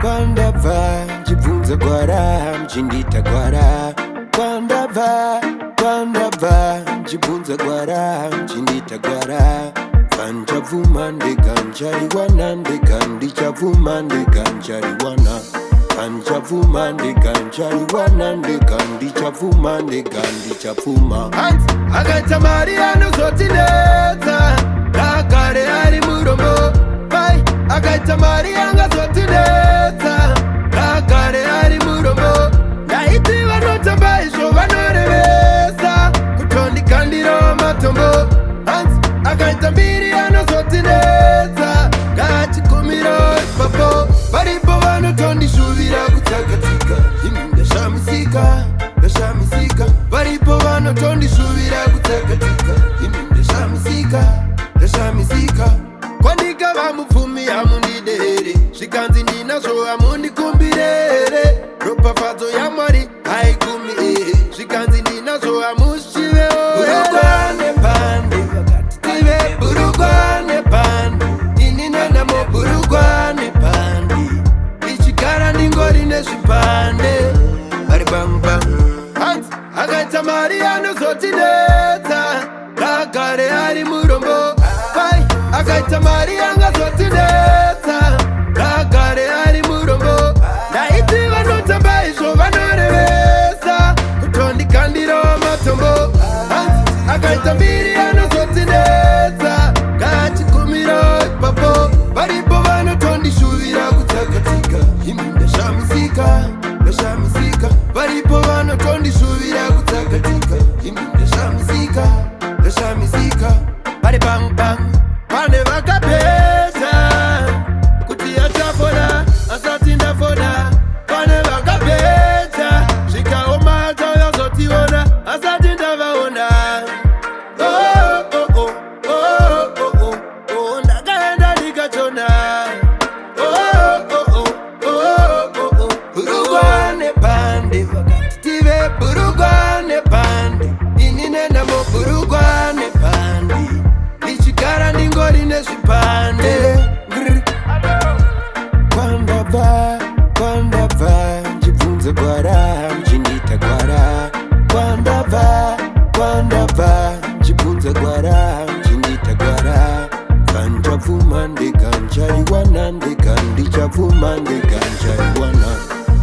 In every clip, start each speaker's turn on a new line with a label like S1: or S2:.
S1: Quando va, jibunza gwara, mjindita gwara. Quando va, jibunza gwara, mjindita gwara. Fanja vumande ganjari wana, ndegandi chavumande ganjari wana. Fanja vumande ganjari wana, ndegandi chavumande gandi chavuma. Agaita Mariano zotineta, nakare ari muromo. Bye, agaita Marianga zotineta, nakare ari muromo. Naiti vanotamba isho vanorevesa, kutondi kandiro matombo. Agaita Mariano zotineta, gachikumiro ipapo. Paripo vanotondi shuvira kutakatika, imi ndashamisika. Paripo vanotondi shuvira kutakatika, imi ndashamisika. Kwanika vamupfumi hamundidere, zvikanzi ndinazvo hamundikumbirere. Ropafadzo yaMwari haigumi zvikanzi ndinazvo hamushivewo. Burugwa nepande, tive burugwa nepande. Ini nendamo burugwa nepande, ichigara ndingori nezvipande. Bari bang bang. Agaita Mariano zotineta, nakare ari murombo. Agaita Marianga zotineta, nakare ari murombo. Naiti vanotamba isho vanorevesa, kutondi kandiro matombo. Agaita Mariano zotineta, gachikumiro ipapo. Paripo vanotondi shuvira kutakatika, imi ndashamisika. Paripo vanotondi shuvira kutakatika, imi ndashamisika. Pari bang bang, pane vakapedza kuti achafona asati ndafona. Pane vakapedza zvikaoma tavazotiona asati ndavaona. Ndakaenda ndikachona. Burugwa nepande, tive burugwa nepande. Ini nendamo burugwa nepande, ichigara ndingori nezvipande. Quando va, jibunza gwara, mjindita gwara. Quando va, jibunza gwara, mjindita gwara. Fanja vumande ganjari wana, ndegandi chavumande ganjari wana.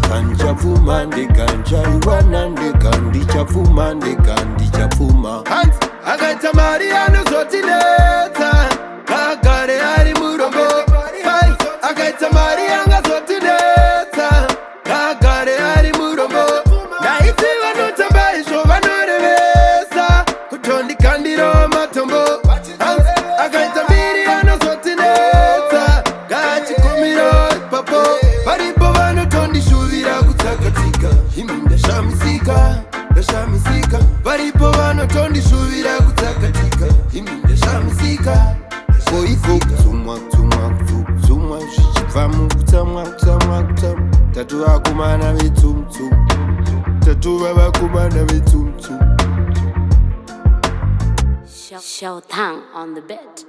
S1: Fanja vumande ganjari wana, ndegandi chavumande gandi chavuma. Agaita Mariano zotineta, nakare ari murombo. Agaita Marianga zotineta, nakare ari murombo. Naiti vanotamba isho vanorevesa, kutondi kandiro matombo. Agaita Mariano zotineta, gachikumiro ipapo. Paripo vanotondi shuvira kutakatika, imi ndashamisika. Paripo vanotondi shuvira kutakatika, imi ndashamisika. Boiko kutsumwa zvichibva mukutsamwa. Tatu vakomana vetsumtsu,
S2: Showtime on the bed.